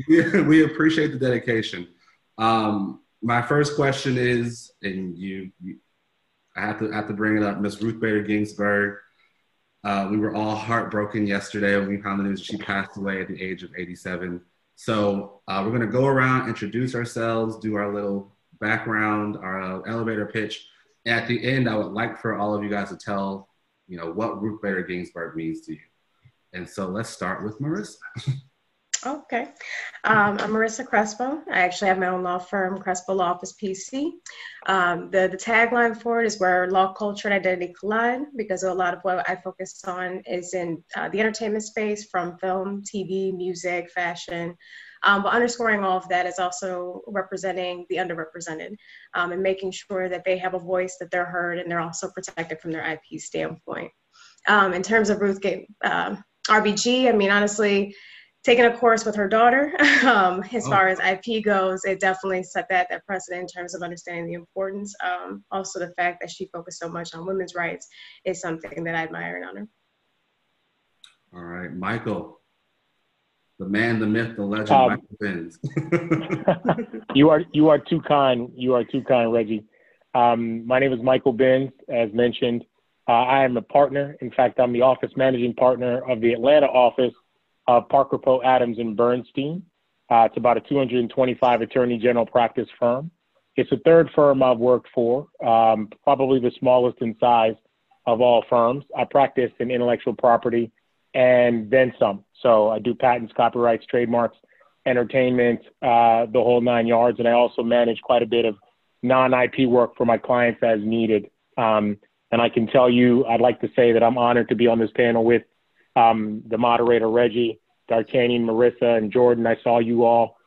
We appreciate the dedication. My first question is, and I have to bring it up, Miss Ruth Bader Ginsburg. We were all heartbroken yesterday when we found the news that she passed away at the age of 87. So we're going to go around, introduce ourselves, do our little background, our elevator pitch. And at the end, I would like for all of you guys to tell, what Ruth Bader Ginsburg means to you. And so let's start with Marissa. Okay. I'm Marissa Crespo. I actually have my own law firm, Crespo Law Office PC. The tagline for it is where law culture and identity collide, because a lot of what I focus on is in the entertainment space, from film, TV, music, fashion. But underscoring all of that is also representing the underrepresented and making sure that they have a voice, that they're heard, and they're also protected from their IP standpoint. In terms of Ruth RBG, I mean, honestly, taking a course with her daughter, as far as IP goes, it definitely set that precedent in terms of understanding the importance. Also, the fact that she focused so much on women's rights is something that I admire and honor. All right, Michael, the man, the myth, the legend, Michael Benz. You are too kind. You are too kind, Reggie. My name is Michael Benz, as mentioned. I am a partner. In fact, I'm the office managing partner of the Atlanta office of Parker Poe Adams and Bernstein. It's about a 225 attorney general practice firm. It's the third firm I've worked for, probably the smallest in size of all firms. I practice in intellectual property and then some. So I do patents, copyrights, trademarks, entertainment, the whole 9 yards. And I also manage quite a bit of non-IP work for my clients as needed. And I can tell you, I'd like to say that I'm honored to be on this panel with the moderator, Reggie, D'Artagnan, Marissa, and Jordan. I saw you all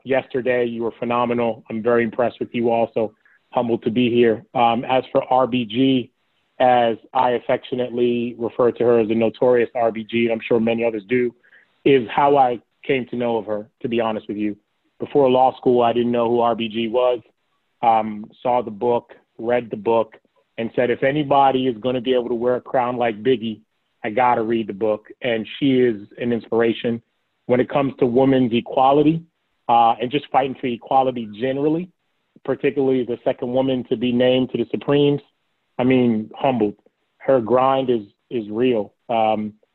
yesterday. You were phenomenal. I'm very impressed with you all, so humbled to be here. As for RBG, as I affectionately refer to her as the notorious RBG, and I'm sure many others do, is how I came to know of her, to be honest with you. Before law school, I didn't know who RBG was. Saw the book, read the book, and said, if anybody is going to be able to wear a crown like Biggie, I got to read the book. And she is an inspiration when it comes to women's equality and just fighting for equality generally, particularly the second woman to be named to the Supremes. I mean, humbled. Her grind is real.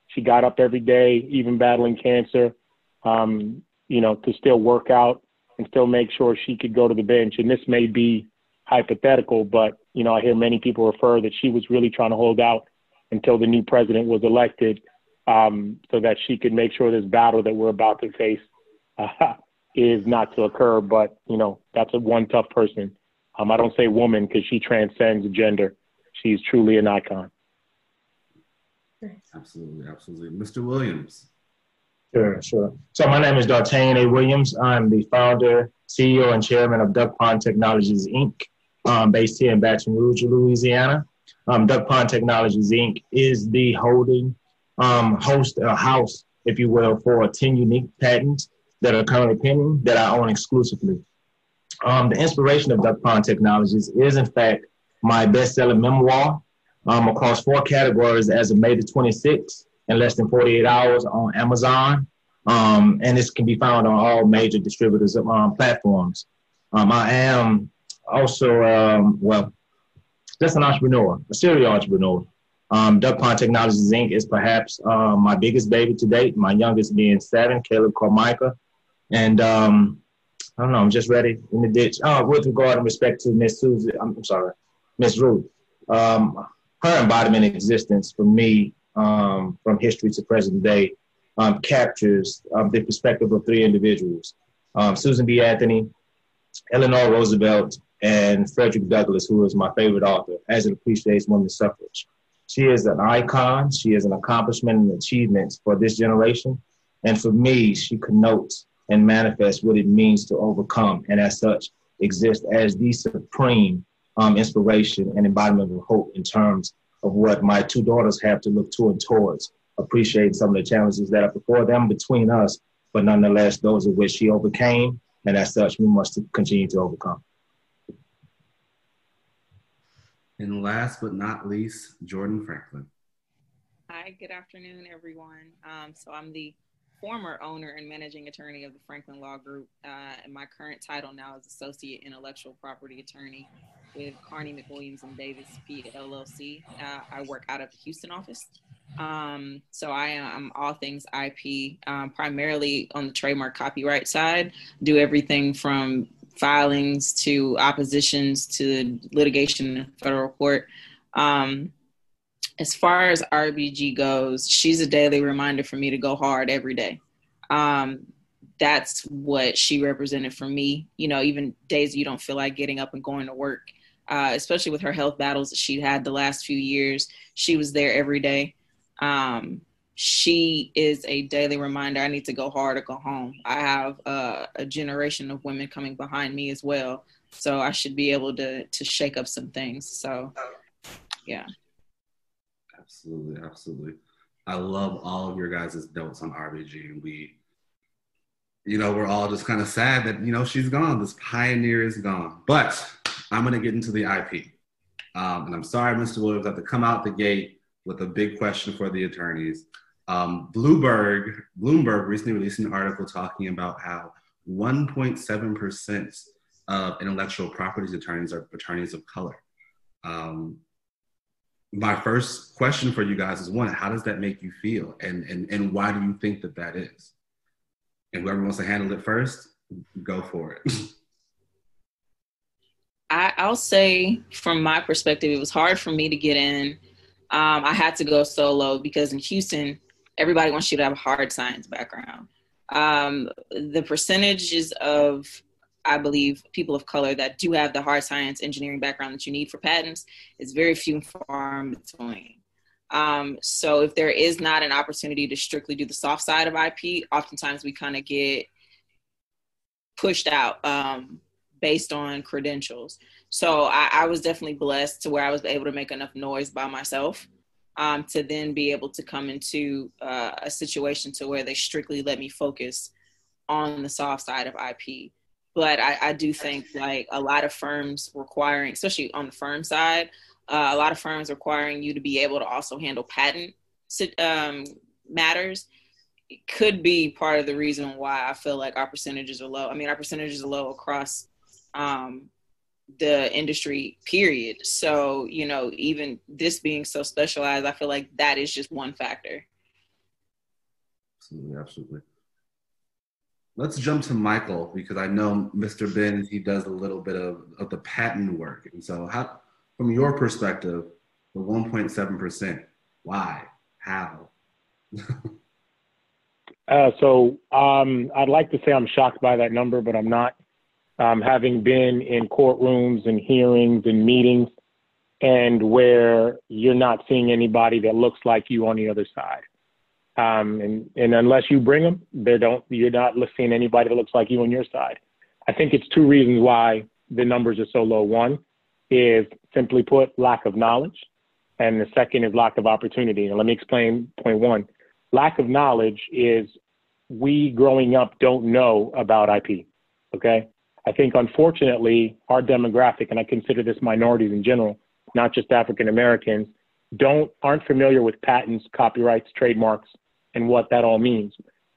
She got up every day, even battling cancer, to still work out and still make sure she could go to the bench. And this may be hypothetical, but, I hear many people refer that she was really trying to hold out until the new president was elected so that she could make sure this battle that we're about to face is not to occur. But, that's one tough person. I don't say woman because she transcends gender. She's truly an icon. Absolutely, absolutely. Mr. Williams. Sure. So my name is D'Artagnan A. Williams. I'm the founder, CEO, and chairman of Duck Pond Technologies, Inc., based here in Baton Rouge, Louisiana. Duck Pond Technologies, Inc. is the holding house, if you will, for 10 unique patents that are currently pending that I own exclusively. The inspiration of Duck Pond Technologies is, in fact, my best-selling memoir across 4 categories as of May the 26th in less than 48 hours on Amazon. And this can be found on all major distributors platforms. I am also, just an entrepreneur, a serial entrepreneur. Duck Pond Technologies, Inc. is perhaps my biggest baby to date, my youngest being 7, Caleb Carmichael. And I don't know, I'm just ready in the ditch. With regard and respect to Miss Ruth, her embodiment in existence for me, from history to present day, captures the perspective of 3 individuals, Susan B. Anthony, Eleanor Roosevelt, and Frederick Douglass, who is my favorite author, as it appreciates women's suffrage. She is an icon. She is an accomplishment and achievement for this generation. And for me, she connotes and manifests what it means to overcome, and as such, exist as the supreme inspiration and embodiment of hope in terms of what my 2 daughters have to look to and towards, appreciating some of the challenges that are before them, between us, but nonetheless, those of which she overcame, and as such, we must continue to overcome. And last but not least, Jordan Franklin. Hi, good afternoon, everyone. So I'm the former owner and managing attorney of the Franklin Law Group, and my current title now is Associate Intellectual Property Attorney with Carney McWilliams and Davis P. LLC. I work out of the Houston office. So I'm all things IP, primarily on the trademark copyright side, do everything from filings to oppositions to litigation in federal court. As far as RBG goes, she's a daily reminder for me to go hard every day. That's what she represented for me. You know, even days you don't feel like getting up and going to work, especially with her health battles that she had the last few years, she was there every day. She is a daily reminder. I need to go hard or go home. I have a generation of women coming behind me as well. So I should be able to shake up some things. So, yeah. Absolutely, absolutely. I love all of your guys' notes on RBG, and we're all just kind of sad that, she's gone. This pioneer is gone. But I'm going to get into the IP. And I'm sorry, Mr. Williams, I have to come out the gate with a big question for the attorneys. Bloomberg recently released an article talking about how 1.7% of intellectual property attorneys are attorneys of color. My first question for you guys is, one, how does that make you feel? And why do you think that is? And whoever wants to handle it first, go for it. I'll say from my perspective, it was hard for me to get in. I had to go solo because in Houston, everybody wants you to have a hard science background. The percentages of, I believe, people of color that do have the hard science engineering background that you need for patents is very few and far in between. So if there is not an opportunity to strictly do the soft side of IP, oftentimes we kind of get pushed out based on credentials. So I was definitely blessed to where I was able to make enough noise by myself to then be able to come into a situation to where they strictly let me focus on the soft side of IP. But I do think like a lot of firms requiring, especially on the firm side, a lot of firms requiring you to be able to also handle patent matters. It could be part of the reason why I feel like our percentages are low. I mean, our percentages are low across the industry, period. So, even this being so specialized, I feel like that is just one factor. Absolutely, absolutely. Let's jump to Michael, because I know Mr. Ben, he does a little bit of the patent work. And so from your perspective, the 1.7%, why? How? I'd like to say I'm shocked by that number, but I'm not. Having been in courtrooms and hearings and meetings and where you're not seeing anybody that looks like you on the other side. And unless you bring them, you're not seeing anybody that looks like you on your side. I think it's two reasons why the numbers are so low. One is, simply put, lack of knowledge. And the second is lack of opportunity. And let me explain point one. Lack of knowledge is we growing up don't know about IP, okay? I think, unfortunately, our demographic, and I consider this minorities in general, not just African Americans, aren't familiar with patents, copyrights, trademarks, and what that all means.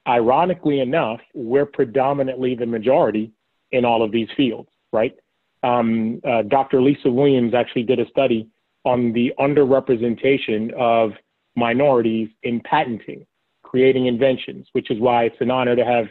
Ironically enough, we're predominantly the majority in all of these fields, right? Dr. Lisa Williams actually did a study on the underrepresentation of minorities in patenting, creating inventions, which is why it's an honor to have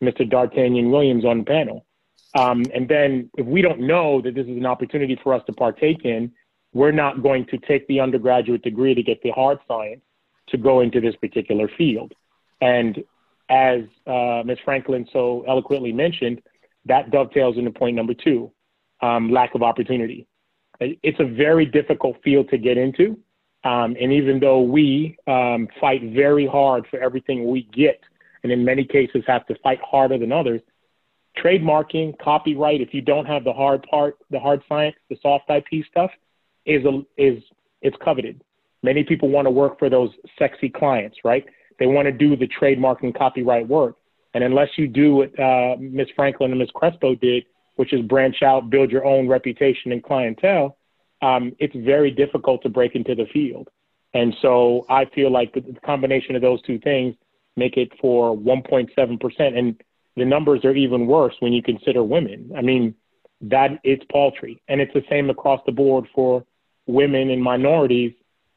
Mr. D'Artagnan Williams on the panel. And then if we don't know that this is an opportunity for us to partake in, we're not going to take the undergraduate degree to get the hard science to go into this particular field. And as Ms. Franklin so eloquently mentioned, that dovetails into point number two, lack of opportunity. It's a very difficult field to get into. And even though we fight very hard for everything we get, and in many cases have to fight harder than others, trademarking, copyright, if you don't have the hard part, the hard science, the soft IP stuff, it's coveted. Many people want to work for those sexy clients, right? They want to do the trademark and copyright work. And unless you do what Ms. Franklin and Ms. Crespo did, which is branch out, build your own reputation and clientele, it's very difficult to break into the field. And so I feel like the combination of those two things make it for 1.7%. And the numbers are even worse when you consider women. I mean, that it's paltry. And it's the same across the board for women and minorities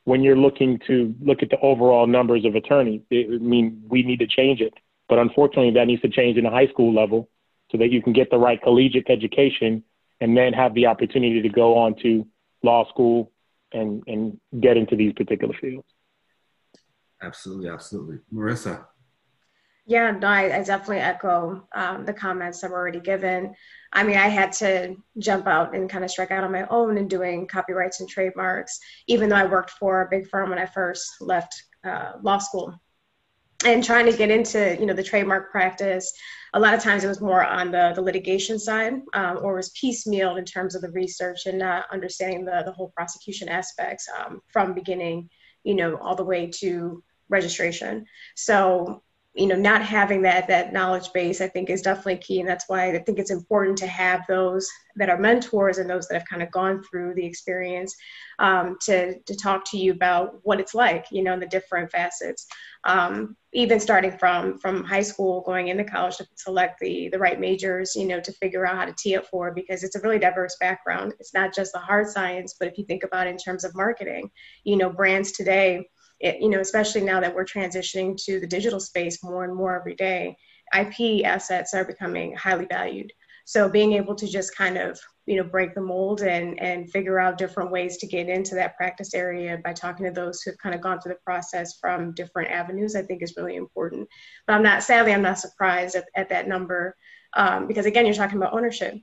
when you're looking to look at the overall numbers of attorneys. I mean, we need to change it. But unfortunately, that needs to change in the high school level so that you can get the right collegiate education and then have the opportunity to go on to law school and get into these particular fields. Absolutely, absolutely. Marissa? Yeah, no, I definitely echo the comments that were already given. I mean, I had to jump out and kind of strike out on my own in doing copyrights and trademarks, even though I worked for a big firm when I first left law school. And trying to get into, the trademark practice, a lot of times it was more on the litigation side, or was piecemealed in terms of the research and not understanding the whole prosecution aspects from beginning, all the way to registration. So, not having that knowledge base, I think, is definitely key. And that's why I think it's important to have those that are mentors and those that have kind of gone through the experience to talk to you about what it's like, in the different facets. Even starting from high school, going into college to select the right majors, to figure out how to tee up for, because it's a really diverse background. It's not just the hard science, but if you think about it in terms of marketing, brands today, especially now that we're transitioning to the digital space more and more every day, IP assets are becoming highly valued. So being able to just kind of, break the mold and figure out different ways to get into that practice area by talking to those who've kind of gone through the process from different avenues, I think is really important. But I'm not surprised at that number because again, you're talking about ownership.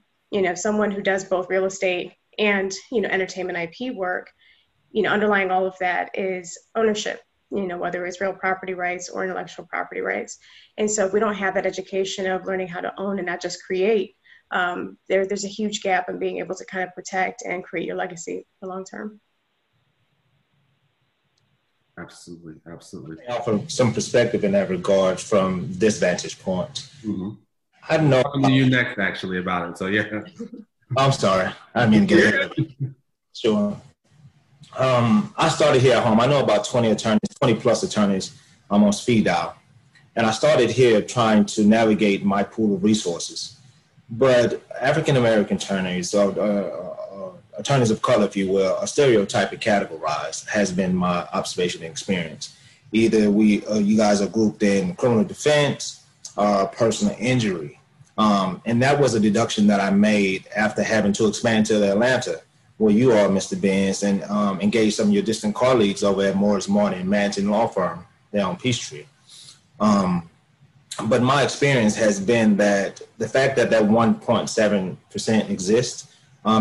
Someone who does both real estate and, entertainment IP work, underlying all of that is ownership, whether it's real property rights or intellectual property rights. And so if we don't have that education of learning how to own and not just create, there's a huge gap in being able to kind of protect and create your legacy for long term. Absolutely, absolutely. Offer some perspective in that regard from this vantage point. Mm-hmm. I know. I'm talking to you next, actually, about it. So yeah. I'm sorry. I mean, get it. Sure. I started here at home. I know about 20 plus attorneys on speed dial. And I started here trying to navigate my pool of resources. But African-American attorneys, or attorneys of color, if you will, are stereotyped and categorized, has been my observation and experience. Either you guys are grouped in criminal defense or personal injury. And that was a deduction that I made after having to expand to Atlanta, where you are, Mr. Benz, and engage some of your distant colleagues over at Morris Martin Manton Law Firm there on Peachtree. But my experience has been that the fact that 1.7% exists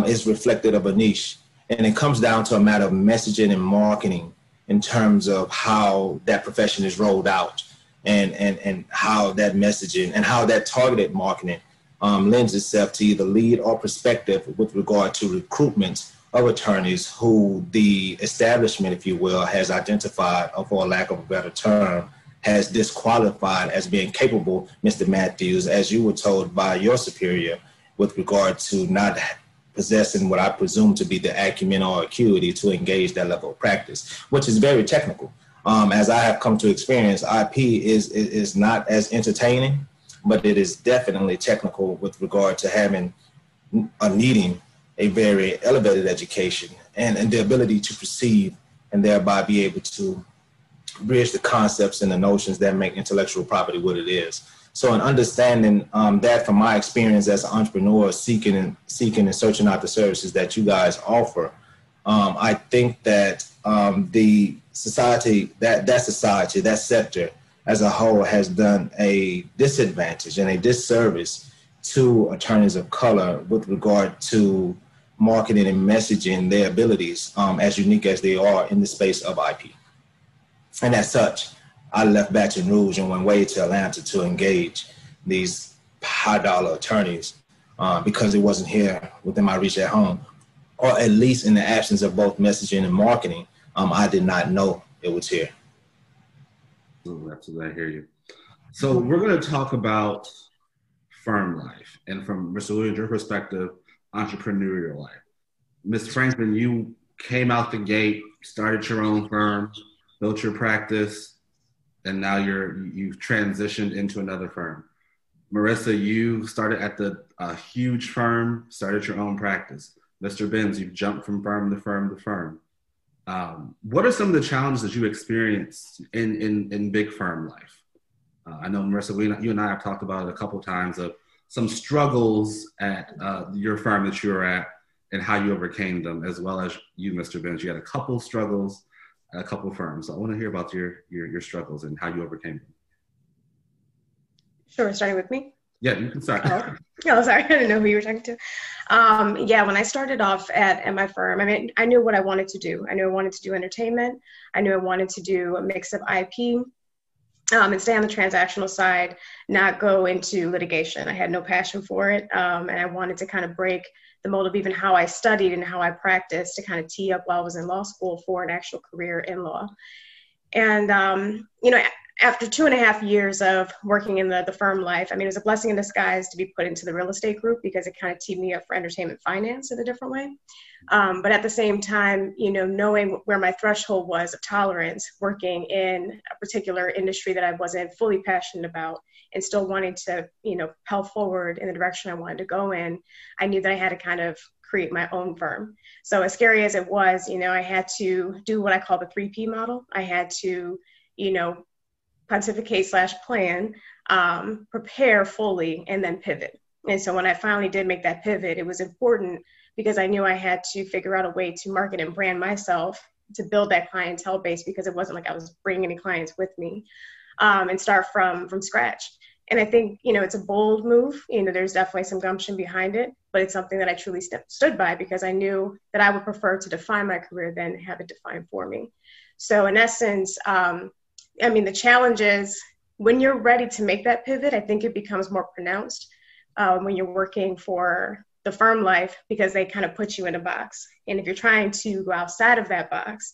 is reflective of a niche. And it comes down to a matter of messaging and marketing in terms of how that profession is rolled out and how that messaging and how that targeted marketing lends itself to either lead or perspective with regard to recruitment of attorneys who the establishment, if you will, has identified, or for lack of a better term, has disqualified as being capable, Mr. Matthews, as you were told by your superior, with regard to not possessing what I presume to be the acumen or acuity to engage that level of practice, which is very technical. As I have come to experience, IP is not as entertaining, but it is definitely technical with regard to needing a very elevated education and the ability to perceive and thereby be able to bridge the concepts and the notions that make intellectual property what it is. So in understanding that from my experience as an entrepreneur seeking and searching out the services that you guys offer, I think that the society, that sector as a whole has done a disadvantage and a disservice to attorneys of color with regard to marketing and messaging their abilities as unique as they are in the space of IP. And as such, I left Baton Rouge and went way to Atlanta to engage these high-dollar attorneys because it wasn't here within my reach at home, or at least in the absence of both messaging and marketing, I did not know it was here. Absolutely, I hear you. So we're going to talk about firm life, and from Mr. Williams, your perspective, entrepreneurial life. Ms. Franklin, you came out the gate, started your own firm, built your practice. and now you've transitioned into another firm. Marissa, you started at a huge firm, started your own practice. Mr. Benz, you've jumped from firm to firm to firm. What are some of the challenges that you experienced in big firm life? I know, Marissa, you and I have talked about it a couple of times of some struggles at your firm that you were at and how you overcame them, as well as you, Mr. Benz. You had a couple of struggles at a couple of firms. So I want to hear about your struggles and how you overcame them. Sure, starting with me? Yeah, you can start. Oh, sorry. I didn't know who you were talking to. Yeah, when I started off at my firm, I mean, I knew what I wanted to do. I knew I wanted to do entertainment. I knew I wanted to do a mix of IP and stay on the transactional side, not go into litigation. I had no passion for it. And I wanted to kind of break the mold of even how I studied and how I practiced to kind of tee up while I was in law school for an actual career in law. And, after 2.5 years of working in the firm life, I mean, it was a blessing in disguise to be put into the real estate group because it kind of teed me up for entertainment finance in a different way. But at the same time, knowing where my threshold was of tolerance, working in a particular industry that I wasn't fully passionate about and still wanting to, propel forward in the direction I wanted to go in, I knew that I had to kind of create my own firm. So as scary as it was, I had to do what I call the 3P model. I had to, pontificate/plan, prepare fully, and then pivot. And so when I finally did make that pivot, it was important because I knew I had to figure out a way to market and brand myself to build that clientele base, because it wasn't like I was bringing any clients with me, and start from scratch. And I think, it's a bold move. There's definitely some gumption behind it, but it's something that I truly stood by because I knew that I would prefer to define my career than have it defined for me. So in essence, the challenge is when you're ready to make that pivot, I think it becomes more pronounced when you're working for the firm life because they kind of put you in a box. And if you're trying to go outside of that box,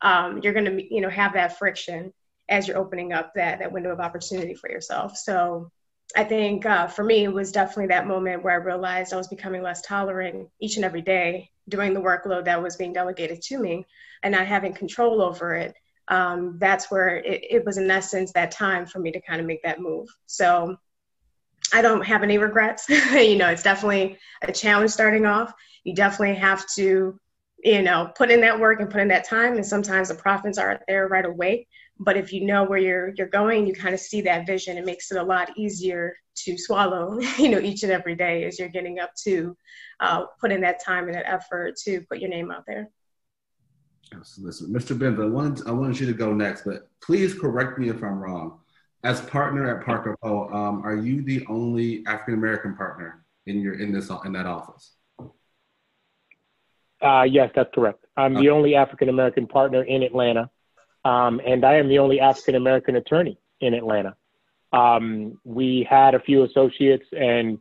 you're going to, have that friction as you're opening up that window of opportunity for yourself. So I think for me, it was definitely that moment where I realized I was becoming less tolerant each and every day doing the workload that was being delegated to me and not having control over it. That's where it was, in essence, that time for me to kind of make that move. So I don't have any regrets. It's definitely a challenge starting off. You definitely have to, put in that work and put in that time. And sometimes the profits aren't there right away. But if you know where you're going, you kind of see that vision. It makes it a lot easier to swallow, each and every day as you're getting up to put in that time and that effort to put your name out there. So listen, Mr. Benz, I wanted you to go next, but please correct me if I'm wrong. As partner at Parker Poe, are you the only African American partner in that office? Yes, that's correct. I'm the only African American partner in Atlanta, and I am the only African American attorney in Atlanta. We had a few associates, and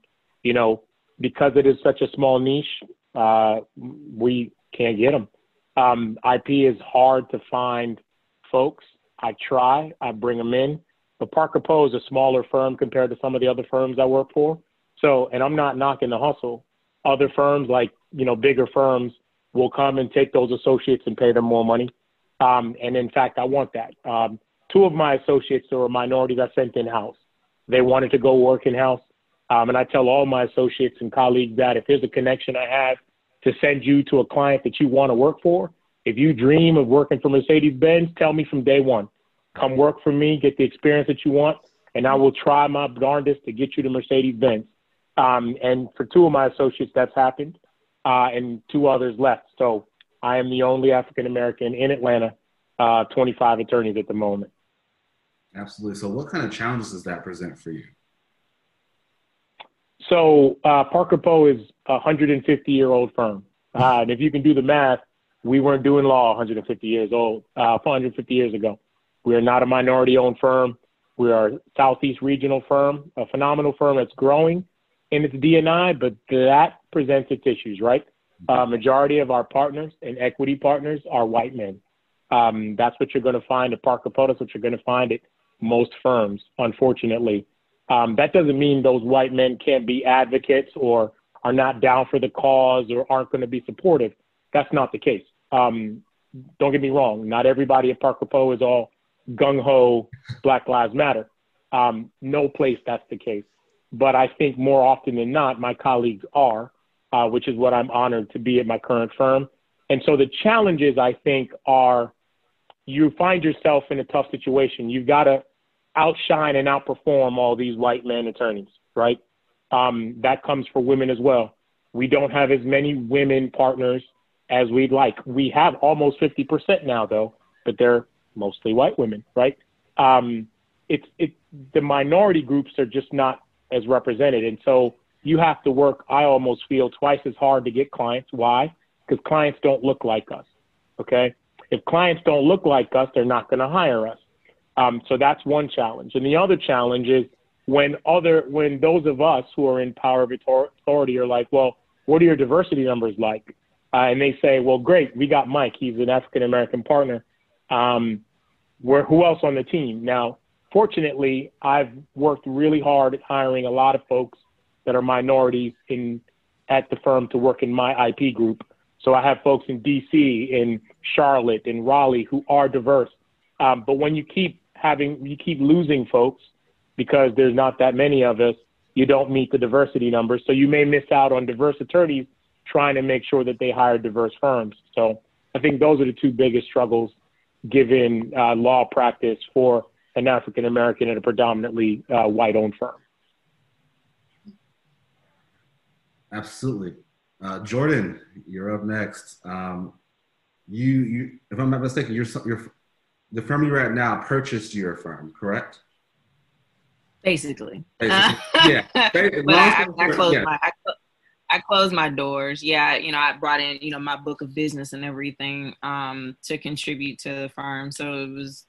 because it is such a small niche, we can't get them. IP is hard to find folks. I try, I bring them in, but Parker Poe is a smaller firm compared to some of the other firms I work for. So, and I'm not knocking the hustle. Other firms like, bigger firms will come and take those associates and pay them more money. And in fact, I want that. 2 of my associates that were minorities I sent in-house. They wanted to go work in-house. And I tell all my associates and colleagues that if there's a connection I have to send you to a client that you want to work for, if you dream of working for Mercedes-Benz, tell me from day one. Come work for me, get the experience that you want, and I will try my darndest to get you to Mercedes-Benz. And for 2 of my associates, that's happened, and 2 others left. So I am the only African-American in Atlanta, 25 attorneys at the moment. Absolutely. So what kind of challenges does that present for you? So Parker Poe is a 150-year-old firm. And if you can do the math, we weren't doing law 150 years ago. We are not a minority-owned firm. We are a Southeast regional firm, a phenomenal firm that's growing in its D&I, but that presents its issues, right? Majority of our partners and equity partners are white men. That's what you're going to find at Parker Poe. That's what you're going to find at most firms, unfortunately. That doesn't mean those white men can't be advocates or are not down for the cause or aren't going to be supportive. That's not the case. Don't get me wrong. Not everybody at Parker Poe is all gung-ho Black Lives Matter. No place that's the case. But I think more often than not, my colleagues are, which is what I'm honored to be at my current firm. And so the challenges, I think, are you find yourself in a tough situation. You've got to outshine and outperform all these white men attorneys, right? That comes for women as well. We don't have as many women partners as we'd like. We have almost 50% now, though, but they're mostly white women, right? The minority groups are just not as represented. And so you have to work, I almost feel, twice as hard to get clients. Why? Because clients don't look like us, okay? If clients don't look like us, they're not going to hire us. So that's one challenge. And the other challenge is when those of us who are in power of authority are like, well, what are your diversity numbers like? And they say, well, great, we got Mike. He's an African-American partner. Who else on the team? Now, fortunately, I've worked really hard at hiring a lot of folks that are minorities at the firm to work in my IP group. So I have folks in DC, in Charlotte, in Raleigh who are diverse. But when you keep losing folks because there's not that many of us, you don't meet the diversity numbers. So you may miss out on diverse attorneys trying to make sure that they hire diverse firms. So I think those are the two biggest struggles given law practice for an African-American at a predominantly white-owned firm. Absolutely. Jordan, you're up next. You, if I'm not mistaken, the firm you're at now purchased your firm, correct? Basically. Yeah. I closed my doors. Yeah, I brought in, my book of business and everything to contribute to the firm. So it was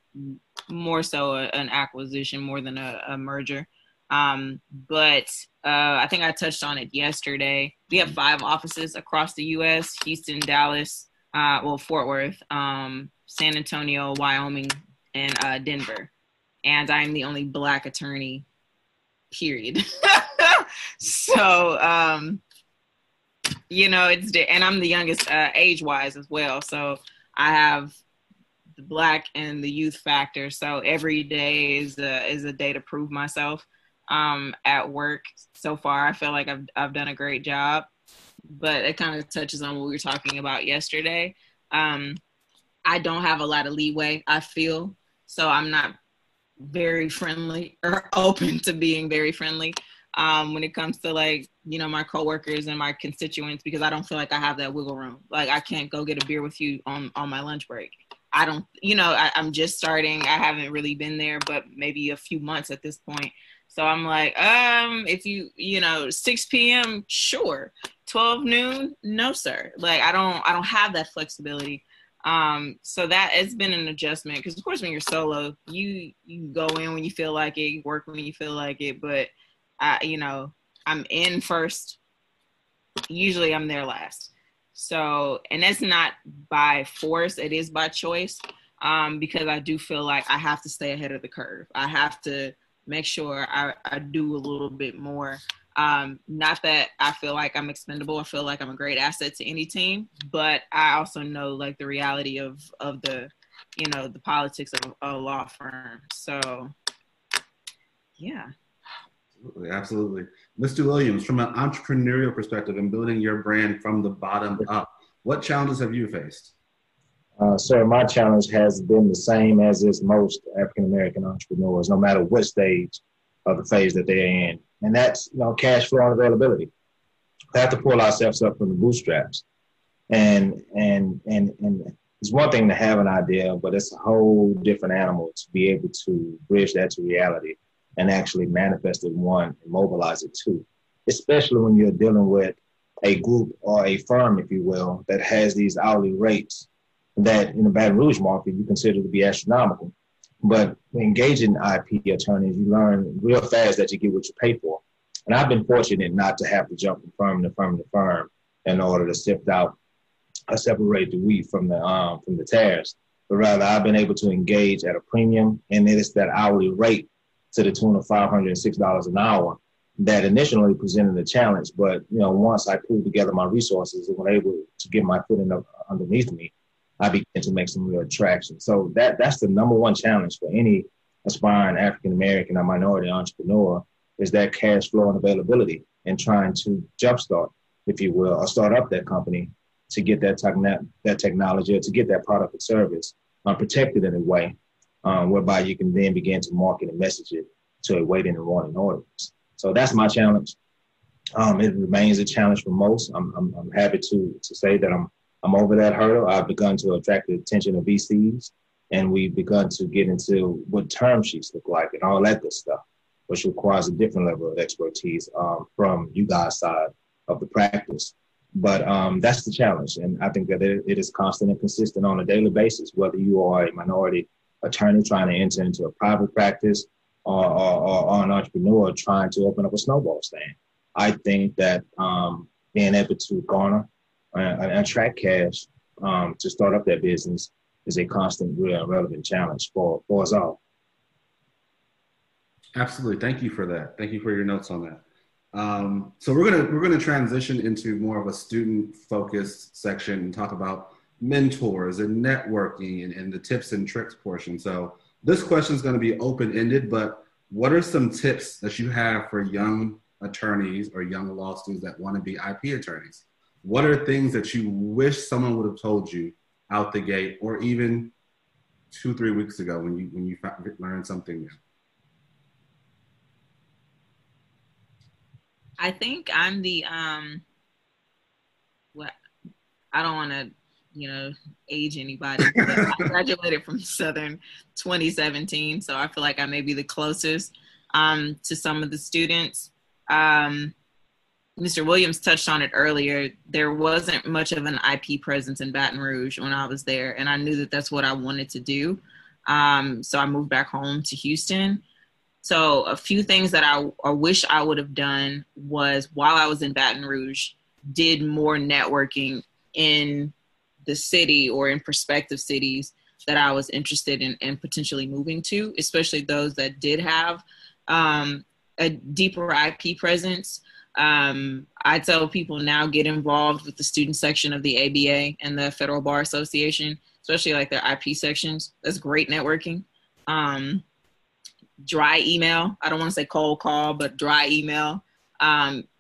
more so an acquisition more than a merger. But I think I touched on it yesterday. We have 5 offices across the U.S., Houston, Dallas, Fort Worth, San Antonio, Wyoming, and Denver. And I'm the only Black attorney, period. So, and I'm the youngest age-wise as well. So I have the Black and the youth factor. So every day is a day to prove myself at work. So far, I feel like I've done a great job. But it kind of touches on what we were talking about yesterday. I don't have a lot of leeway, I feel. So I'm not very friendly or open to being very friendly when it comes to my coworkers and my constituents, because I don't feel like I have that wiggle room. Like I can't go get a beer with you on my lunch break. I don't, I'm just starting. I haven't really been there, but maybe a few months at this point. So I'm like, if 6 p.m., sure. 12 noon, no, sir. Like I don't have that flexibility. So that it's been an adjustment because of course when you're solo, you go in when you feel like it, you work when you feel like it. But I'm in first. Usually I'm there last. So, and that's not by force, it is by choice. Because I do feel like I have to stay ahead of the curve. I have to make sure I do a little bit more. Not that I feel like I'm expendable. I feel like I'm a great asset to any team, but I also know like the reality of the, the politics of a law firm. So yeah. Absolutely. Mr. Williams, from an entrepreneurial perspective and building your brand from the bottom up, what challenges have you faced? Sir, my challenge has been the same as is most African-American entrepreneurs, no matter what stage of the phase that they're in. And that's, cash flow and availability. We have to pull ourselves up from the bootstraps. And it's one thing to have an idea, but it's a whole different animal to be able to bridge that to reality and actually manifest it, one, and mobilize it, two, especially when you're dealing with a group or a firm, if you will, that has these hourly rates that in the Baton Rouge market you consider to be astronomical. But engaging IP attorneys, you learn real fast that you get what you pay for. And I've been fortunate not to have to jump from firm to firm to firm in order to separate the wheat from the tares. But rather, I've been able to engage at a premium, and it is that hourly rate to the tune of $506 an hour that initially presented a challenge. But once I pulled together my resources and was able to get my foot underneath me, I began to make some real traction. So that's the number one challenge for any aspiring African-American or minority entrepreneur, is that cash flow and availability, and trying to jumpstart, if you will, or start up that company to get that technology, or to get that product or service protected in a way whereby you can then begin to market and message it to a waiting and wanting audience. So that's my challenge. It remains a challenge for most. I'm happy to say that I'm over that hurdle. I've begun to attract the attention of VCs, and we've begun to get into what term sheets look like and all that good stuff, which requires a different level of expertise from you guys' side of the practice. But that's the challenge. And I think that it is constant and consistent on a daily basis, whether you are a minority attorney trying to enter into a private practice or an entrepreneur trying to open up a snowball stand. I think that being able to garner and attract cash to start up that business is a constant, real, relevant challenge for us all. Absolutely. Thank you for that. Thank you for your notes on that. So we're gonna transition into more of a student-focused section and talk about mentors and networking and the tips and tricks portion. So this question is going to be open-ended, but what are some tips that you have for young attorneys or young law students that want to be IP attorneys? What are things that you wish someone would have told you out the gate, or even 2-3 weeks ago when you learned something new? I think I'm the I don't want to age anybody, but I graduated from Southern 2017, so I feel like I may be the closest to some of the students. Mr. Williams touched on it earlier. There wasn't much of an IP presence in Baton Rouge when I was there, and I knew that that's what I wanted to do. So I moved back home to Houston. So a few things that I wish I would have done was, while I was in Baton Rouge, did more networking in the city or in prospective cities that I was interested in potentially moving to, especially those that did have a deeper IP presence. I tell people now, get involved with the student section of the ABA and the Federal Bar Association, especially like their IP sections. That's great networking. Dry email. I don't want to say cold call, but dry email.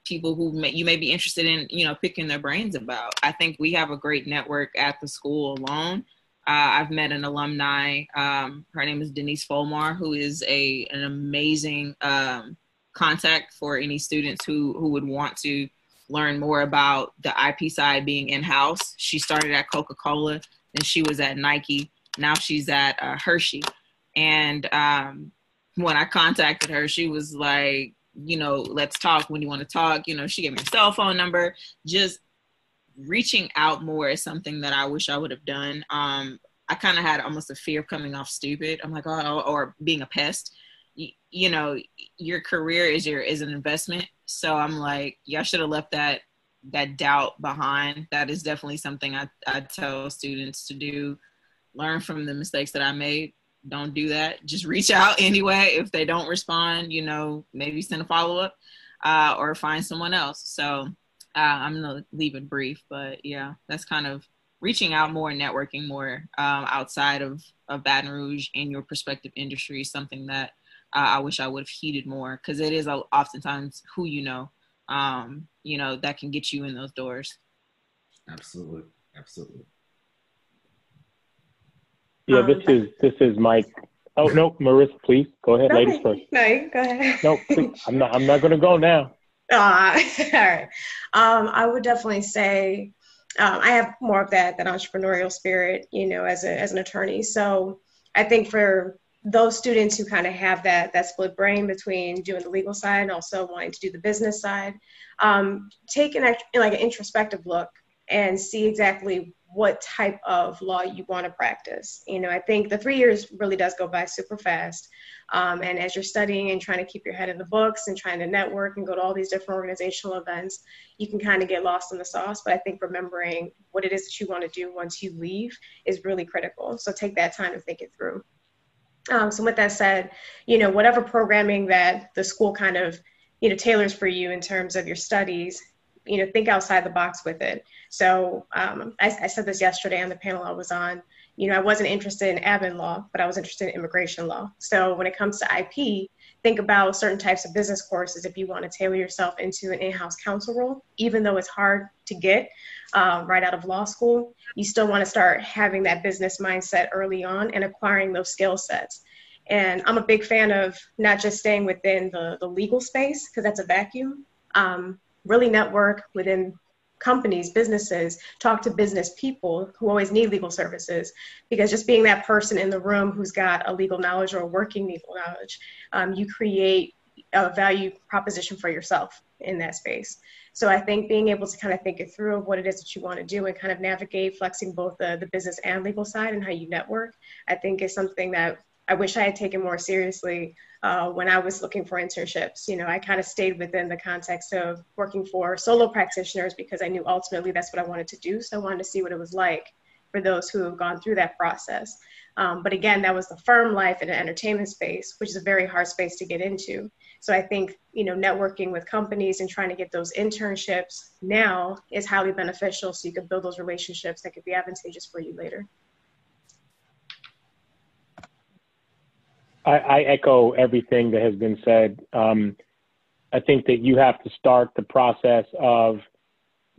People who you may be interested in, picking their brains about. I think we have a great network at the school alone. I've met an alumni. Her name is Denise Folmar, who is an amazing contact for any students who would want to learn more about the IP side being in-house. She started at Coca-Cola, and she was at Nike. Now she's at Hershey. And when I contacted her, she was like, let's talk when you want to talk. She gave me a cell phone number. Just reaching out more is something that I wish I would have done. I kind of had almost a fear of coming off stupid. I'm like, or being a pest. Your career is an investment. So I'm like, I should have left that doubt behind. That is definitely something I tell students to do. Learn from the mistakes that I made. Don't do that. Just reach out anyway. If they don't respond, maybe send a follow-up or find someone else. So I'm going to leave it brief, but yeah, that's kind of reaching out more and networking more outside of Baton Rouge in your prospective industry is something that I wish I would have heeded more, because it is oftentimes who that can get you in those doors. Absolutely. Absolutely. Yeah, this is Mike. Oh no, Marissa, please go ahead. Ladies first. No, go ahead. No, please. I'm not going to go now. All right. I would definitely say I have more of that entrepreneurial spirit, as an attorney. So I think for those students who kind of have that split brain between doing the legal side and also wanting to do the business side, take an introspective look and see exactly what type of law you want to practice. I think the 3 years really does go by super fast. And as you're studying and trying to keep your head in the books and trying to network and go to all these different organizational events, you can kind of get lost in the sauce. But I think remembering what it is that you want to do once you leave is really critical. So take that time to think it through. So with that said, whatever programming that the school kind of, tailors for you in terms of your studies, think outside the box with it. So I said this yesterday on the panel I was on. I wasn't interested in admin law, but I was interested in immigration law. So when it comes to IP, think about certain types of business courses if you want to tailor yourself into an in-house counsel role. Even though it's hard to get right out of law school, you still want to start having that business mindset early on and acquiring those skill sets. And I'm a big fan of not just staying within the legal space, because that's a vacuum. Really network within companies, businesses, talk to business people who always need legal services, because just being that person in the room who's got a legal knowledge or a working legal knowledge, you create a value proposition for yourself in that space. So I think being able to kind of think it through of what it is that you want to do and kind of navigate flexing both the business and legal side and how you network, I think is something that I wish I had taken more seriously when I was looking for internships. I kind of stayed within the context of working for solo practitioners because I knew ultimately that's what I wanted to do. So I wanted to see what it was like for those who have gone through that process. But again, that was the firm life in an entertainment space, which is a very hard space to get into. So I think, networking with companies and trying to get those internships now is highly beneficial, so you can build those relationships that could be advantageous for you later. I echo everything that has been said. I think that you have to start the process of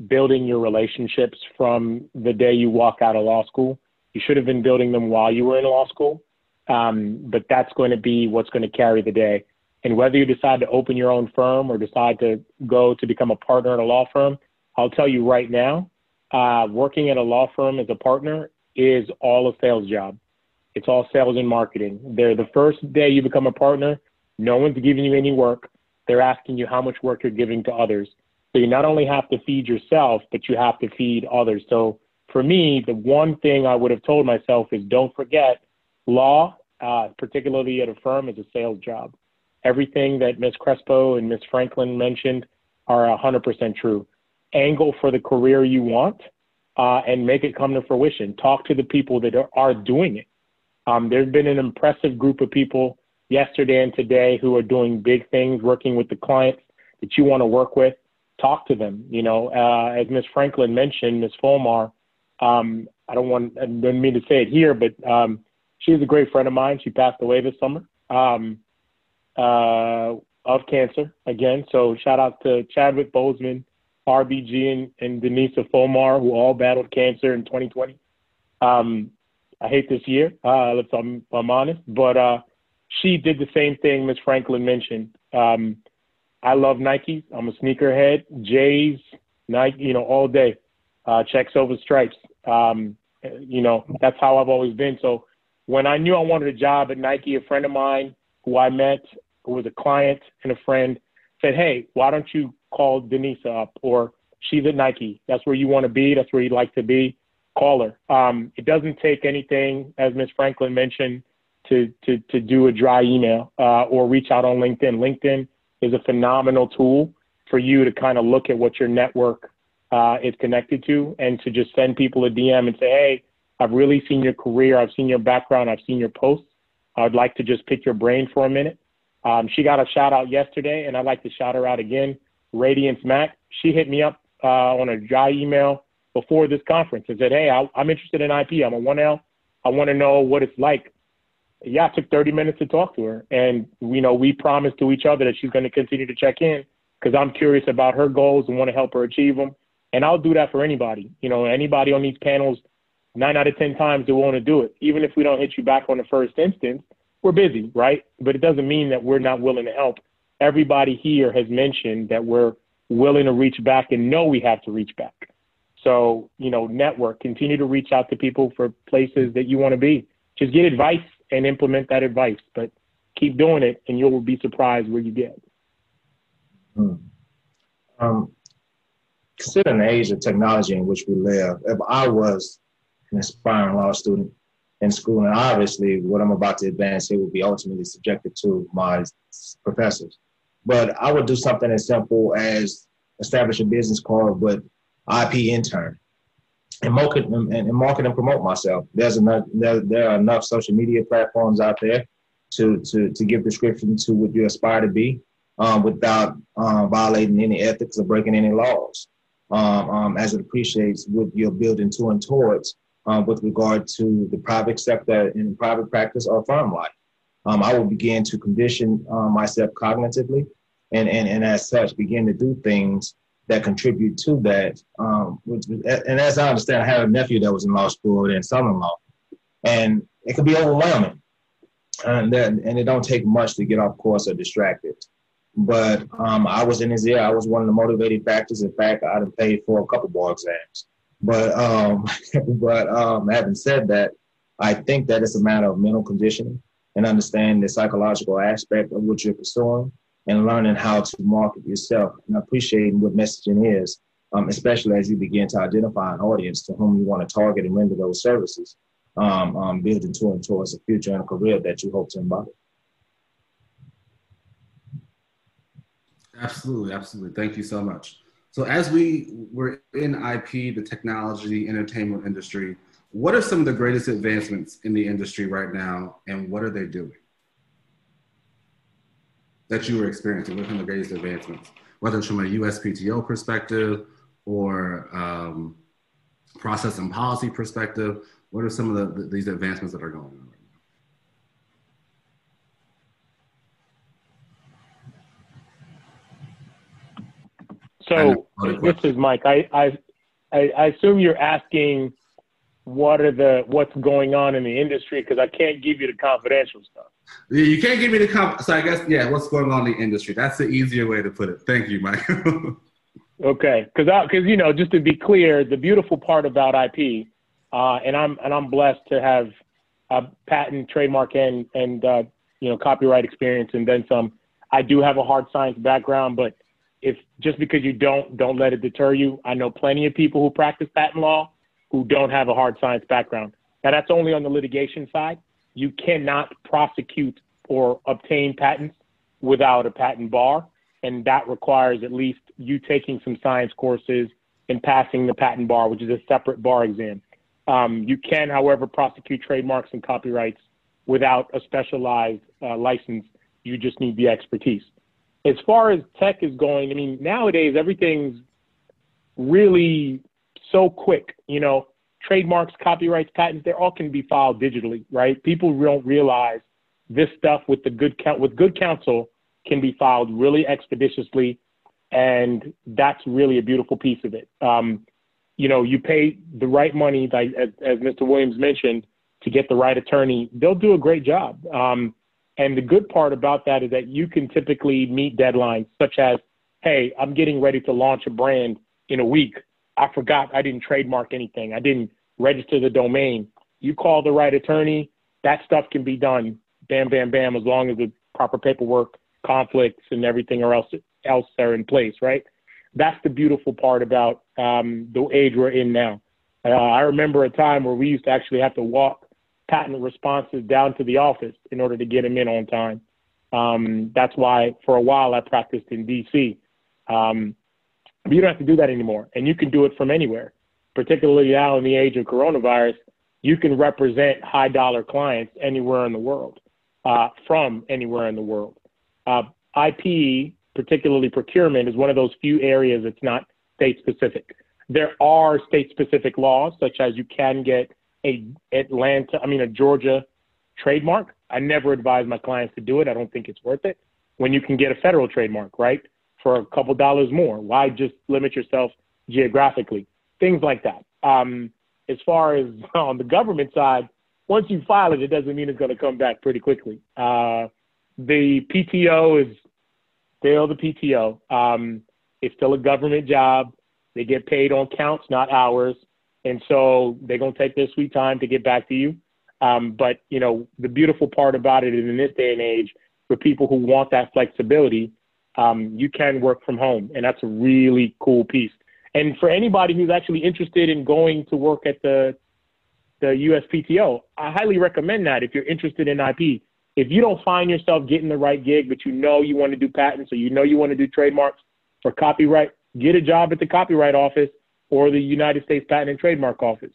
building your relationships from the day you walk out of law school. You should have been building them while you were in law school, but that's going to be what's going to carry the day. And whether you decide to open your own firm or decide to go to become a partner at a law firm, I'll tell you right now, working at a law firm as a partner is all a sales job. It's all sales and marketing. The first day you become a partner, no one's giving you any work. They're asking you how much work you're giving to others. So you not only have to feed yourself, but you have to feed others. So for me, the one thing I would have told myself is don't forget law, particularly at a firm, is a sales job. Everything that Ms. Crespo and Ms. Franklin mentioned are 100% true. Angle for the career you want and make it come to fruition. Talk to the people that are doing it. There's been an impressive group of people yesterday and today who are doing big things, working with the clients that you want to work with. Talk to them. As Ms. Franklin mentioned, Ms. Fulmar, I don't mean to say it here, but she's a great friend of mine. She passed away this summer of cancer again. So shout out to Chadwick Boseman, RBG, and Denisa Fulmar, who all battled cancer in 2020. I hate this year, if I'm honest, but she did the same thing Ms. Franklin mentioned. I love Nikes. I'm a sneakerhead. J's, Nike, all day. Checks over stripes. That's how I've always been. So when I knew I wanted a job at Nike, a friend of mine who I met, who was a client and a friend, said, hey, why don't you call Denisa up? Or she's at Nike. That's where you want to be. That's where you'd like to be. Call her. It doesn't take anything, as Ms. Franklin mentioned, to do a dry email or reach out on LinkedIn. LinkedIn is a phenomenal tool for you to kind of look at what your network is connected to and to just send people a DM and say, hey, I've really seen your career. I've seen your background. I've seen your posts. I'd like to just pick your brain for a minute. She got a shout out yesterday, and I'd like to shout her out again. Radiance Mac. She hit me up on a dry email before this conference and said, hey, I'm interested in IP. I'm a 1L. I want to know what it's like. Yeah, it took 30 minutes to talk to her. And, we promised to each other that she's going to continue to check in because I'm curious about her goals and want to help her achieve them. And I'll do that for anybody. Anybody on these panels, 9 out of 10 times they want to do it. Even if we don't hit you back on the first instance, we're busy, right? But it doesn't mean that we're not willing to help. Everybody here has mentioned that we're willing to reach back and know we have to reach back. So, network, continue to reach out to people for places that you want to be. Just get advice and implement that advice, but keep doing it and you'll be surprised where you get. Considering the age of technology in which we live, if I was an aspiring law student in school, and obviously what I'm about to advance here would be ultimately subjected to my professors, but I would do something as simple as establish a business card with IP intern and market and promote myself. There are enough social media platforms out there to give description to what you aspire to be without violating any ethics or breaking any laws. as it appreciates what you're building to and towards with regard to the private sector in private practice or firm life. I will begin to condition myself cognitively and as such begin to do things that contribute to that. And as I understand, I had a nephew that was in law school and son-in-law, and it could be overwhelming. And it don't take much to get off course or distracted. But I was in his ear. I was one of the motivating factors. In fact, I'd have paid for a couple bar exams. But having said that, I think that it's a matter of mental conditioning and understanding the psychological aspect of what you're pursuing and learning how to market yourself and appreciating what messaging is, especially as you begin to identify an audience to whom you want to target and render those services, building to and towards a future and a career that you hope to embody. Absolutely, absolutely. Thank you so much. So as we're in IP, the technology, entertainment industry, what are some of the greatest advancements in the industry right now, and what are they doing that you were experiencing? What are some of the greatest advancements, whether it's from a USPTO perspective or process and policy perspective? What are some of these advancements that are going on right now? So this is Mike. I assume you're asking what's going on in the industry, because I can't give you the confidential stuff. Yeah, you can't give me so I guess, yeah, what's going on in the industry? That's the easier way to put it. Thank you, Mike. Okay, because just to be clear, the beautiful part about IP, and I'm blessed to have a patent, trademark, and copyright experience and then some. I do have a hard science background, but if just because you don't let it deter you. I know plenty of people who practice patent law who don't have a hard science background. Now that's only on the litigation side. You cannot prosecute or obtain patents without a patent bar. And that requires at least you taking some science courses and passing the patent bar, which is a separate bar exam. You can, however, prosecute trademarks and copyrights without a specialized license. You just need the expertise. As far as tech is going, I mean, nowadays everything's really so quick. Trademarks, copyrights, patents, they all can be filed digitally, right? People don't realize this stuff with good counsel can be filed really expeditiously, and that's really a beautiful piece of it. You pay the right money, like as Mr. Williams mentioned, to get the right attorney. They'll do a great job. And the good part about that is that you can typically meet deadlines, such as, hey, I'm getting ready to launch a brand in a week. I forgot I didn't trademark anything. I didn't register the domain. You call the right attorney, that stuff can be done. Bam, bam, bam, as long as the proper paperwork, conflicts, and everything else are in place, right? That's the beautiful part about the age we're in now. I remember a time where we used to actually have to walk patent responses down to the office in order to get them in on time. That's why for a while I practiced in DC. But you don't have to do that anymore, and you can do it from anywhere. Particularly now in the age of coronavirus, you can represent high dollar clients anywhere in the world, from anywhere in the world. IP, particularly procurement, is one of those few areas that's not state specific. There are state specific laws, such as you can get a Georgia trademark. I never advise my clients to do it. I don't think it's worth it. When you can get a federal trademark, right, for a couple dollars more, why just limit yourself geographically? Things like that. As far as on the government side, once you file it, it doesn't mean it's going to come back pretty quickly. The PTO is still the PTO. It's still a government job. They get paid on counts, not hours. And so they're going to take their sweet time to get back to you. But, the beautiful part about it is in this day and age, for people who want that flexibility, you can work from home. And that's a really cool piece. And for anybody who's actually interested in going to work at the USPTO, I highly recommend that if you're interested in IP. If you don't find yourself getting the right gig, but you want to do patents or you want to do trademarks or copyright, get a job at the Copyright Office or the United States Patent and Trademark Office.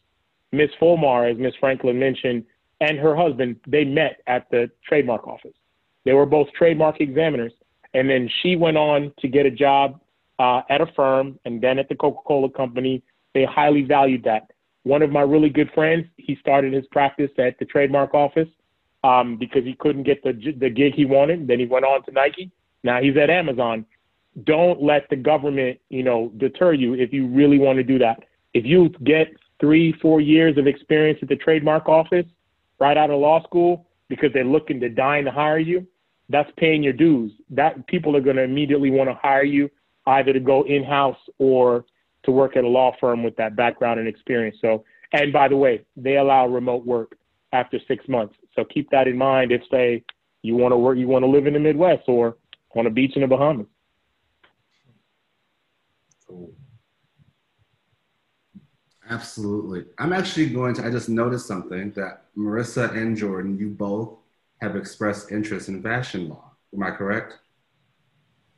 Ms. Fulmar, as Ms. Franklin mentioned, and her husband, they met at the Trademark Office. They were both trademark examiners. And then she went on to get a job at a firm and then at the Coca-Cola company. They highly valued that. One of my really good friends, he started his practice at the trademark office because he couldn't get the gig he wanted. Then he went on to Nike. Now he's at Amazon. Don't let the government, deter you if you really want to do that. If you get 3-4 years of experience at the trademark office right out of law school because they're looking to dying to hire you, that's paying your dues. That people are going to immediately want to hire you either to go in-house or to work at a law firm with that background and experience. So, and by the way, they allow remote work after 6 months. So keep that in mind if, say, you want to live in the Midwest or on a beach in the Bahamas. Cool. Absolutely. I just noticed something that Marissa and Jordan, you both have expressed interest in fashion law. Am I correct?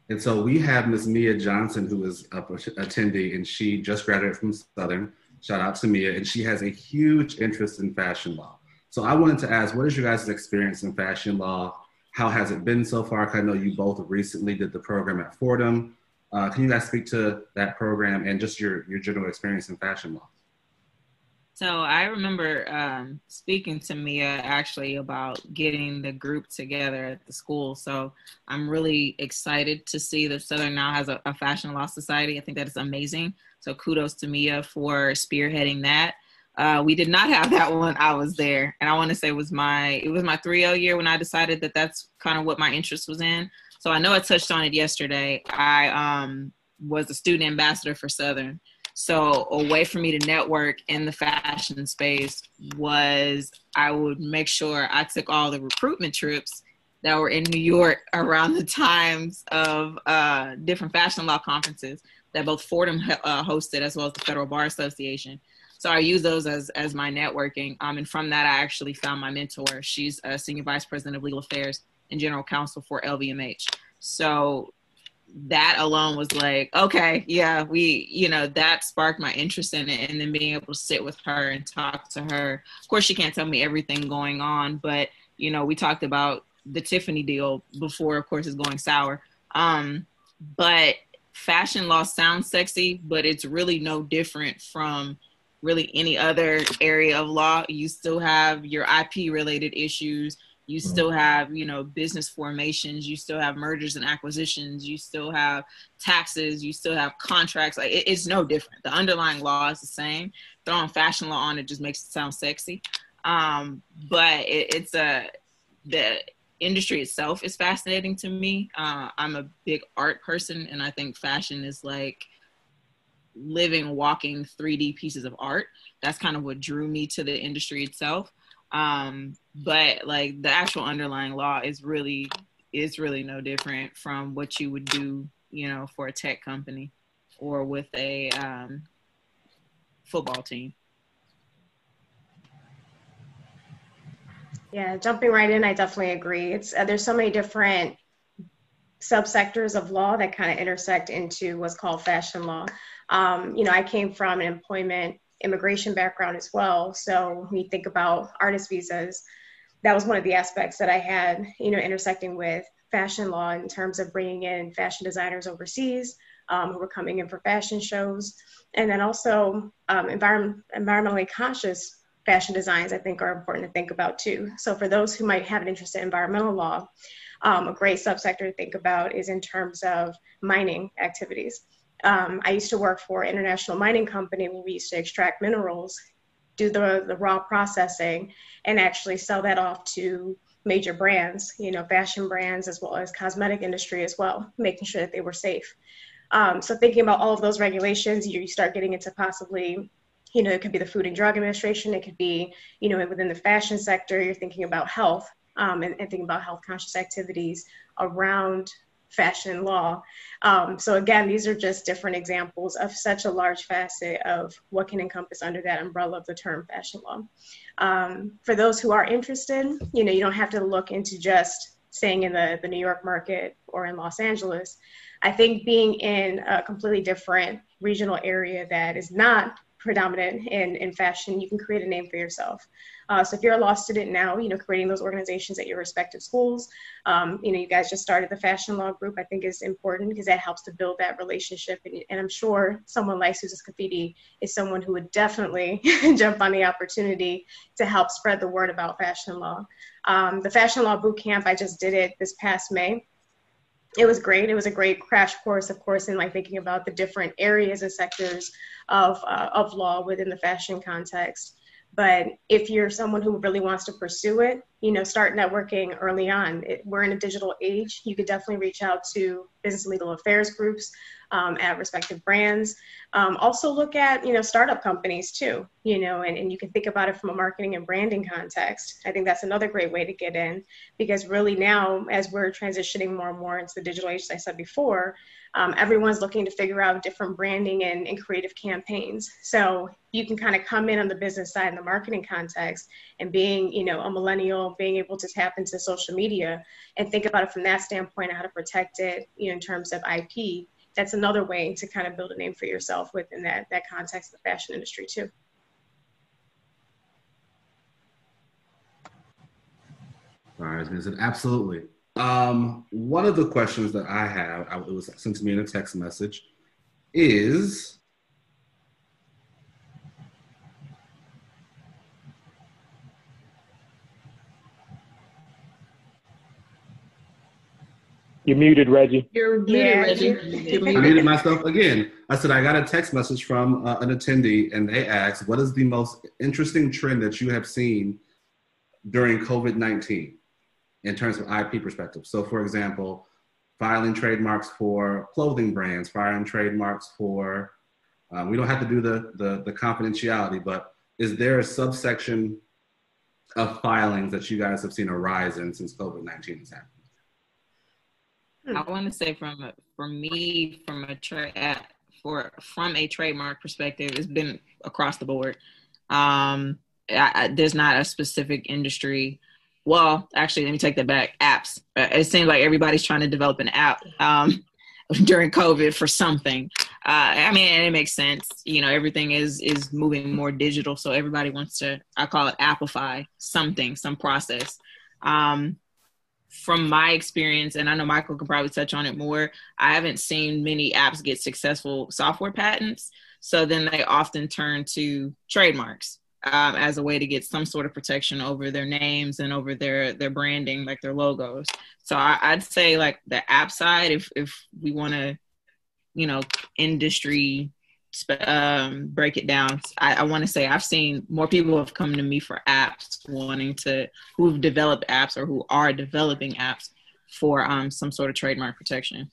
And so we have Ms. Mia Johnson, who is an attendee, and she just graduated from Southern. Shout out to Mia. And she has a huge interest in fashion law. So I wanted to ask, what is your guys' experience in fashion law? How has it been so far? 'Cause I know you both recently did the program at Fordham. Can you guys speak to that program and just your general experience in fashion law? So I remember speaking to Mia actually about getting the group together at the school. So I'm really excited to see that Southern now has a fashion law society. I think that is amazing. So kudos to Mia for spearheading that. We did not have that when I was there. And I want to say it was my 3L year when I decided that that's kind of what my interest was in. So I know I touched on it yesterday. I was a student ambassador for Southern. So a way for me to network in the fashion space was I would make sure I took all the recruitment trips that were in New York around the times of different fashion law conferences that both Fordham hosted as well as the Federal Bar Association. So I use those as my networking. And from that, I actually found my mentor. She's a senior vice president of legal affairs and general counsel for LVMH. So that alone was like, okay, yeah, that sparked my interest in it. And then being able to sit with her and talk to her. Of course, she can't tell me everything going on, but, we talked about the Tiffany deal before, of course, it's going sour. But fashion law sounds sexy, but it's really no different from really any other area of law. You still have your IP related issues. You still have, business formations. You still have mergers and acquisitions. You still have taxes. You still have contracts. Like it's no different. The underlying law is the same. Throwing fashion law on it just makes it sound sexy. But the industry itself is fascinating to me. I'm a big art person, and I think fashion is like living, walking 3D pieces of art. That's kind of what drew me to the industry itself. But like the actual underlying law is really no different from what you would do, for a tech company or with a football team. Yeah, jumping right in, I definitely agree. There's so many different subsectors of law that kind of intersect into what's called fashion law. I came from an employment immigration background as well. So when you think about artist visas, that was one of the aspects that I had, intersecting with fashion law in terms of bringing in fashion designers overseas who were coming in for fashion shows. And then also environmentally conscious fashion designs, I think, are important to think about too. So for those who might have an interest in environmental law, a great subsector to think about is in terms of mining activities. I used to work for an international mining company where we used to extract minerals, do the raw processing, and actually sell that off to major brands, fashion brands as well as cosmetic industry as well, making sure that they were safe. So thinking about all of those regulations, you start getting into possibly, it could be the Food and Drug Administration, it could be, within the fashion sector, you're thinking about health and thinking about health conscious activities around fashion law. So again, these are just different examples of such a large facet of what can encompass under that umbrella of the term fashion law. For those who are interested, you don't have to look into just staying in the New York market or in Los Angeles. I think being in a completely different regional area that is not predominant in fashion, you can create a name for yourself. So if you're a law student now, creating those organizations at your respective schools, you guys just started the fashion law group, I think is important because that helps to build that relationship. And I'm sure someone like Susan Scafidi is someone who would definitely jump on the opportunity to help spread the word about fashion law. The fashion law boot camp, I just did it this past May. It was great. It was a great crash course, of course, in like thinking about the different areas and sectors of law within the fashion context. But if you're someone who really wants to pursue it, start networking early on. We're in a digital age. You could definitely reach out to business and legal affairs groups at respective brands. Also look at, startup companies too, and you can think about it from a marketing and branding context. I think that's another great way to get in, because really now, as we're transitioning more and more into the digital age, as I said before, everyone's looking to figure out different branding and creative campaigns. So you can kind of come in on the business side in the marketing context and being, a millennial, being able to tap into social media and think about it from that standpoint, how to protect it, in terms of IP. That's another way to kind of build a name for yourself within that context of the fashion industry too. All right, Vincent, absolutely. One of the questions that I have, it was sent to me in a text message, is You're muted, Reggie. You're muted, Reggie. You're I muted myself again. I said I got a text message from an attendee, and they asked, what is the most interesting trend that you have seen during COVID-19 in terms of IP perspective? So, for example, filing trademarks for clothing brands, filing trademarks for, we don't have to do the confidentiality, but is there a subsection of filings that you guys have seen a rise in since COVID-19 has happened? I want to say from a trademark perspective, it's been across the board. There's not a specific industry. Well, actually, let me take that back. Apps. It seems like everybody's trying to develop an app during COVID for something. And it makes sense. Everything is moving more digital, so everybody wants to, I call it appify something, some process. From my experience, and I know Michael can probably touch on it more, I haven't seen many apps get successful software patents. So then they often turn to trademarks as a way to get some sort of protection over their names and over their branding, like their logos. So I'd say like the app side, if we want to, industry break it down, I want to say I've seen more people have come to me for apps, who've developed apps or who are developing apps for some sort of trademark protection.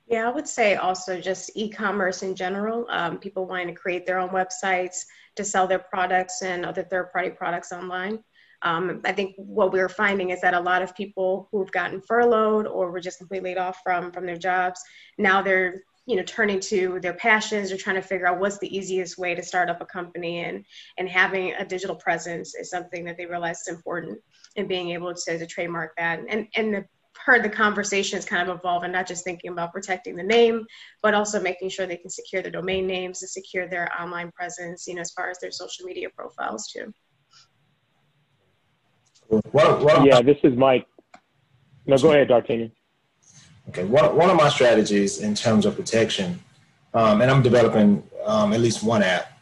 Yeah, I would say also just e-commerce in general, people wanting to create their own websites to sell their products and other third-party products online. I think what we're finding is that a lot of people who've gotten furloughed or were just completely laid off from their jobs, now they're turning to their passions. They're trying to figure out what's the easiest way to start up a company, and having a digital presence is something that they realize is important, and being able to trademark that. And heard the conversations kind of evolve, and not just thinking about protecting the name, but also making sure they can secure their domain names and secure their online presence, as far as their social media profiles too. Yeah, this is Mike. No, go ahead, D'Artagnan. Okay, one of my strategies in terms of protection, and I'm developing at least one app.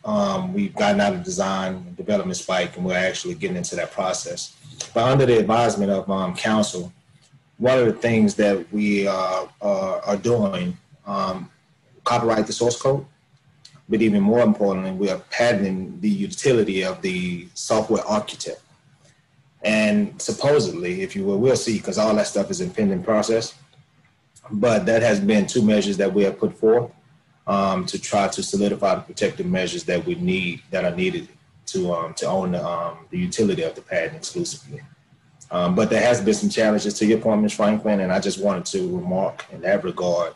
We've gotten out of design development spike, and we're actually getting into that process. But under the advisement of counsel, one of the things that we are doing, copyright the source code, but even more importantly, we are patenting the utility of the software architect. And supposedly, if you will, we'll see, because all that stuff is in pending process. But that has been two measures that we have put forth to try to solidify the protective measures that we need, that are needed to own the utility of the patent exclusively. But there has been some challenges, to your point, Ms. Franklin, and I just wanted to remark in that regard,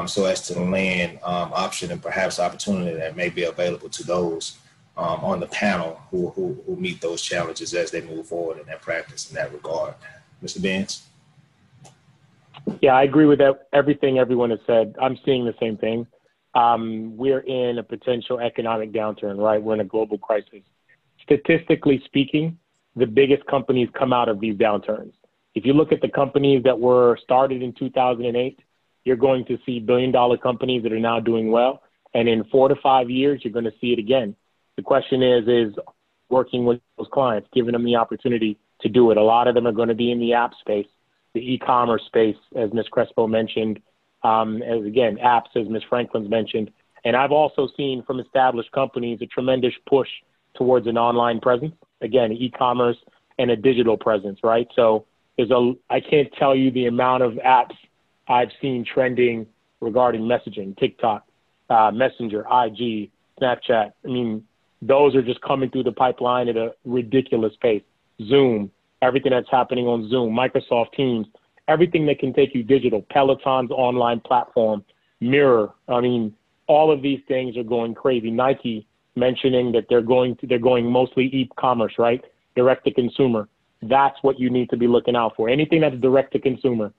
so as to land option and perhaps opportunity that may be available to those on the panel who meet those challenges as they move forward in their practice in that regard. Mr. Benz? Yeah, I agree with that. Everything everyone has said. I'm seeing the same thing. we're in a potential economic downturn, right? We're in a global crisis. Statistically speaking, the biggest companies come out of these downturns. If you look at the companies that were started in 2008, you're going to see billion-dollar companies that are now doing well. And in 4 to 5 years, you're going to see it again. The question is working with those clients, giving them the opportunity to do it. A lot of them are going to be in the app space, the e-commerce space, as Ms. Crespo mentioned, as again, apps, as Ms. Franklin's mentioned. And I've also seen from established companies a tremendous push towards an online presence, again, e-commerce and a digital presence, right? So I can't tell you the amount of apps I've seen trending regarding messaging, TikTok, Messenger, IG, Snapchat. I mean, those are just coming through the pipeline at a ridiculous pace. Zoom, everything that's happening on Zoom, Microsoft Teams, everything that can take you digital, Peloton's online platform, Mirror. I mean, all of these things are going crazy. Nike mentioning that they're going mostly e-commerce, right? Direct to consumer. That's what you need to be looking out for. Anything that's direct to consumer,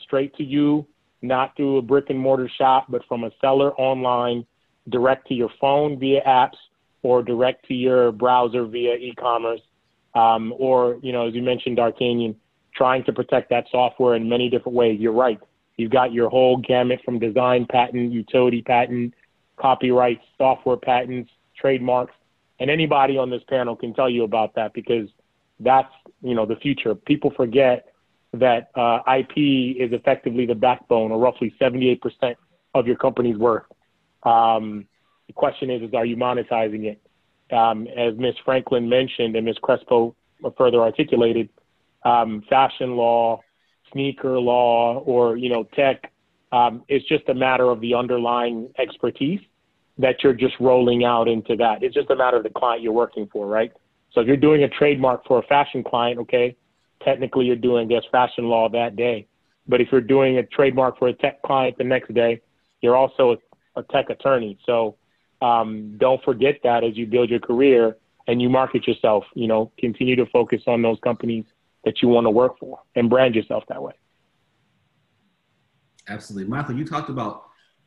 straight to you, not through a brick and mortar shop, but from a seller online, direct to your phone via apps, or direct to your browser via e-commerce, or, as you mentioned, D'Artagnan, trying to protect that software in many different ways. You're right. You've got your whole gamut from design patent, utility patent, copyright, software patents, trademarks, and anybody on this panel can tell you about that, because that's, the future. People forget that IP is effectively the backbone, or roughly 78% of your company's worth. The question is are you monetizing it? As Ms. Franklin mentioned and Ms. Crespo further articulated, fashion law, sneaker law, or, tech, it's just a matter of the underlying expertise that you're just rolling out into that. It's just a matter of the client you're working for, right? So if you're doing a trademark for a fashion client, okay, technically you're doing, fashion law that day. But if you're doing a trademark for a tech client the next day, you're also a tech attorney. So don't forget that as you build your career and you market yourself, continue to focus on those companies that you want to work for and brand yourself that way. Absolutely. Michael, you talked about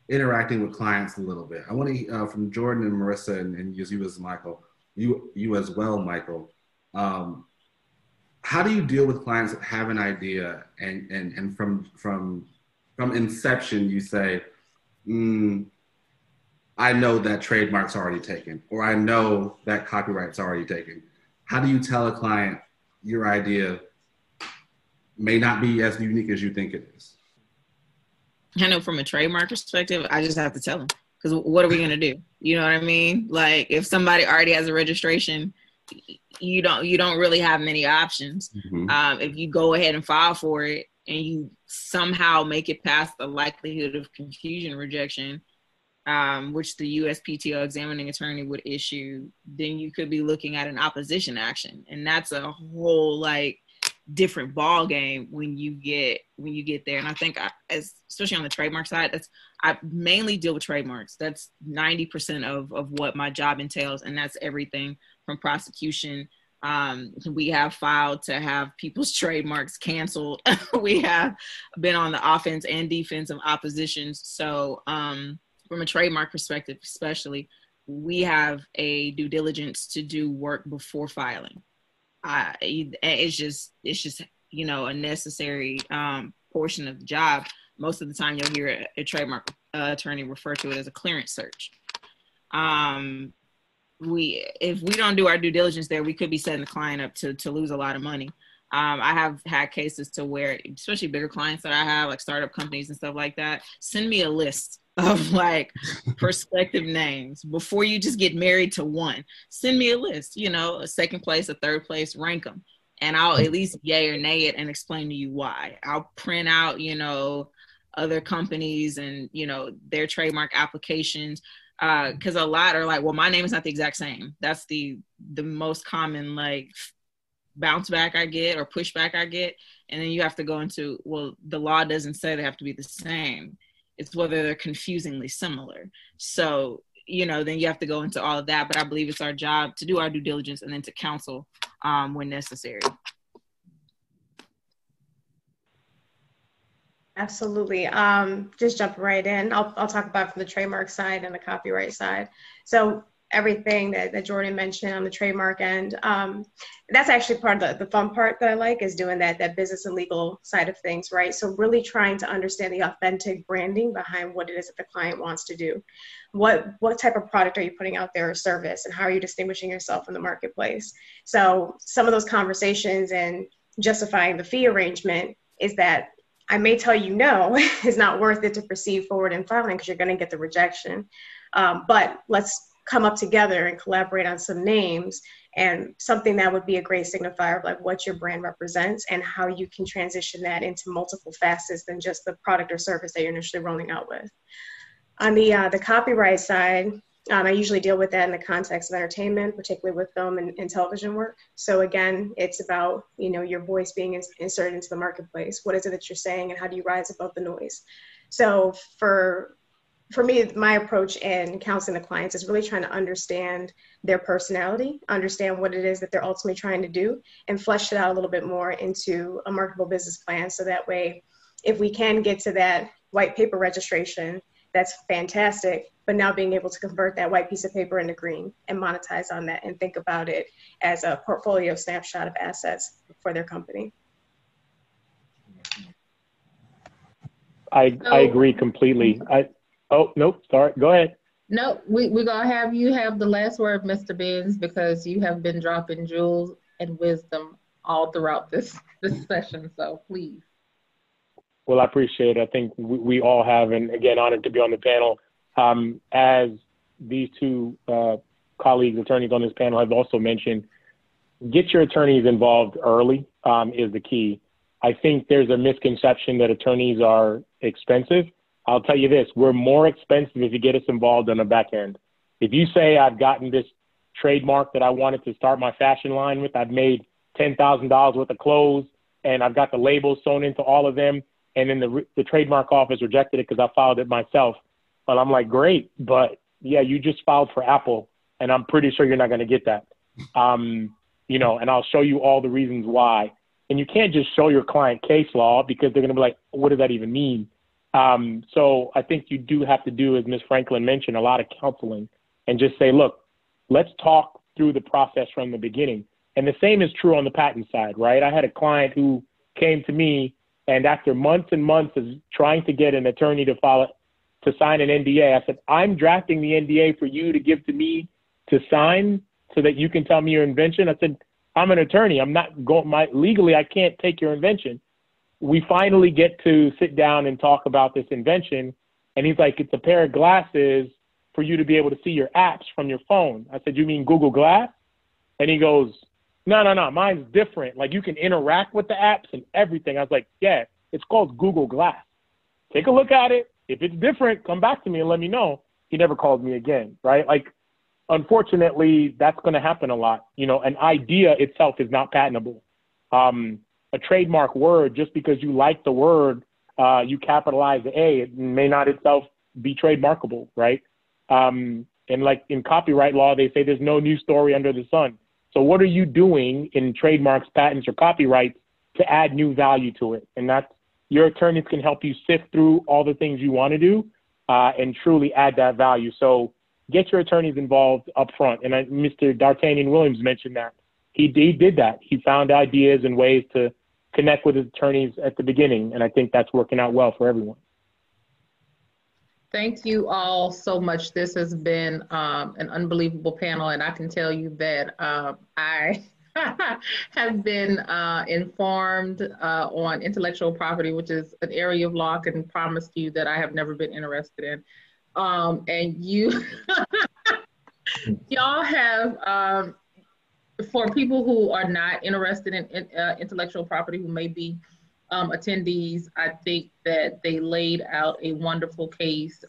interacting with clients a little bit. I want to, from Jordan and Marissa, and you as Michael, you as well, Michael, how do you deal with clients that have an idea and from inception you say, I know that trademark's already taken, or I know that copyright's already taken. How do you tell a client your idea may not be as unique as you think it is? I know from a trademark perspective, I just have to tell them, because what are we going to do? You know what I mean? Like, if somebody already has a registration, you don't really have many options. Mm-hmm. If you go ahead and file for it and you somehow make it past the likelihood of confusion rejection, which the USPTO examining attorney would issue, then you could be looking at an opposition action. And that's a whole different ball game when you get there. And I think especially on the trademark side, I mainly deal with trademarks. That's 90% of what my job entails. And that's everything from prosecution. We have filed to have people's trademarks canceled. We have been on the offense and defense of oppositions. So from a trademark perspective, especially, we have a due diligence to do work before filing. It's just a necessary portion of the job. Most of the time you'll hear a trademark attorney refer to it as a clearance search. If we don't do our due diligence there, we could be setting the client up to lose a lot of money. I have had cases to where, especially bigger clients that I have, like startup companies and stuff like that, send me a list of prospective names before you just get married to one. Send me a list, a second place, a third place, rank them. And I'll at least yay or nay it and explain to you why. I'll print out, other companies and, their trademark applications. Because a lot are like, well, my name is not the exact same. That's the most common bounce back I get or pushback I get. And then you have to go into, well, the law doesn't say they have to be the same. It's whether they're confusingly similar. So, then you have to go into all of that. But I believe it's our job to do our due diligence and then to counsel when necessary. Absolutely. Just jump right in. I'll talk about from the trademark side and the copyright side. So everything that Jordan mentioned on the trademark end, that's actually part of the fun part that I like is doing that business and legal side of things, right? So really trying to understand the authentic branding behind what it is that the client wants to do. What type of product are you putting out there or service, and how are you distinguishing yourself in the marketplace? So some of those conversations and justifying the fee arrangement is that I may tell you no, it's not worth it to proceed forward in filing because you're going to get the rejection. But let's come up together and collaborate on some names and something that would be a great signifier of like what your brand represents and how you can transition that into multiple facets than just the product or service that you're initially rolling out with. On the copyright side, I usually deal with that in the context of entertainment, particularly with film and television work. So again, it's about, your voice being inserted into the marketplace. What is it that you're saying and how do you rise above the noise? So for me, my approach in counseling the clients is really trying to understand their personality, understand what it is that they're ultimately trying to do, and flesh it out a little bit more into a marketable business plan. So that way, if we can get to that white paper registration, that's fantastic. But now being able to convert that white piece of paper into green and monetize on that and think about it as a portfolio snapshot of assets for their company. I agree completely. Oh, nope, sorry, go ahead. No, we're going to have you have the last word, Mr. Benz, because you have been dropping jewels and wisdom all throughout this session, so please. Well, I appreciate it. I think we all have, and again, honored to be on the panel. As these two colleagues, attorneys on this panel have also mentioned, get your attorneys involved early is the key. I think there's a misconception that attorneys are expensive. I'll tell you this, we're more expensive if you get us involved on the back end. If you say I've gotten this trademark that I wanted to start my fashion line with, I've made $10,000 worth of clothes and I've got the labels sewn into all of them, and then the trademark office rejected it because I filed it myself. Well, I'm like, great, but yeah, you just filed for Apple, and I'm pretty sure you're not going to get that. And I'll show you all the reasons why. And you can't just show your client case law because they're going to be like, what does that even mean? So I think you do have to do, as Ms. Franklin mentioned, a lot of counseling and just say, look, let's talk through the process from the beginning. And the same is true on the patent side, right? I had a client who came to me, and after months and months of trying to get an attorney to sign an NDA, I said, I'm drafting the NDA for you to give to me to sign so that you can tell me your invention. I said, I'm an attorney. I'm not going, legally, I can't take your invention. We finally get to sit down and talk about this invention. And he's like, it's a pair of glasses for you to be able to see your apps from your phone. I said, you mean Google Glass? And he goes, no, mine's different. Like you can interact with the apps and everything. I was like, yeah, it's called Google Glass. Take a look at it. If it's different, come back to me and let me know. He never called me again, right? Like, unfortunately, that's going to happen a lot. An idea itself is not patentable. A trademark word, just because you like the word, you capitalize the A, it may not itself be trademarkable, right? And like in copyright law, they say there's no new story under the sun. So what are you doing in trademarks, patents, or copyrights to add new value to it? And that's, your attorneys can help you sift through all the things you want to do and truly add that value. So get your attorneys involved up front. And Mr. D'Artagnan Williams mentioned that. He did that. He found ideas and ways to connect with his attorneys at the beginning. And I think that's working out well for everyone. Thank you all so much. This has been an unbelievable panel. And I can tell you that I have been informed on intellectual property, which is an area of law I can promise you that I have never been interested in. And you, y'all have, for people who are not interested in intellectual property, who may be attendees, I think that they laid out a wonderful case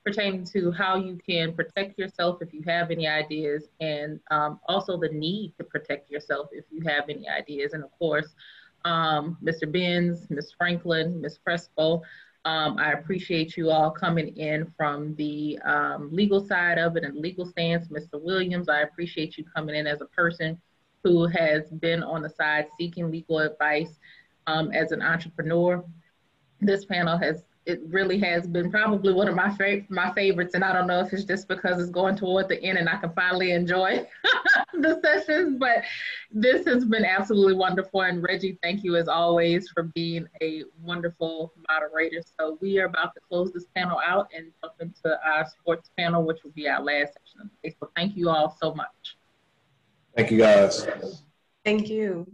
pertaining to how you can protect yourself if you have any ideas, and also the need to protect yourself if you have any ideas. And of course, Mr. Benz, Ms. Franklin, Ms. Crespo, I appreciate you all coming in from the legal side of it and legal stance. Mr. Williams, I appreciate you coming in as a person who has been on the side seeking legal advice as an entrepreneur. This panel it really has been probably one of my favorites, and I don't know if it's just because it's going toward the end and I can finally enjoy the sessions, but this has been absolutely wonderful. And Reggie, thank you as always for being a wonderful moderator. So we are about to close this panel out and jump into our sports panel, which will be our last session of the day. So thank you all so much. Thank you, guys. Thank you.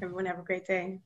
Everyone have a great day.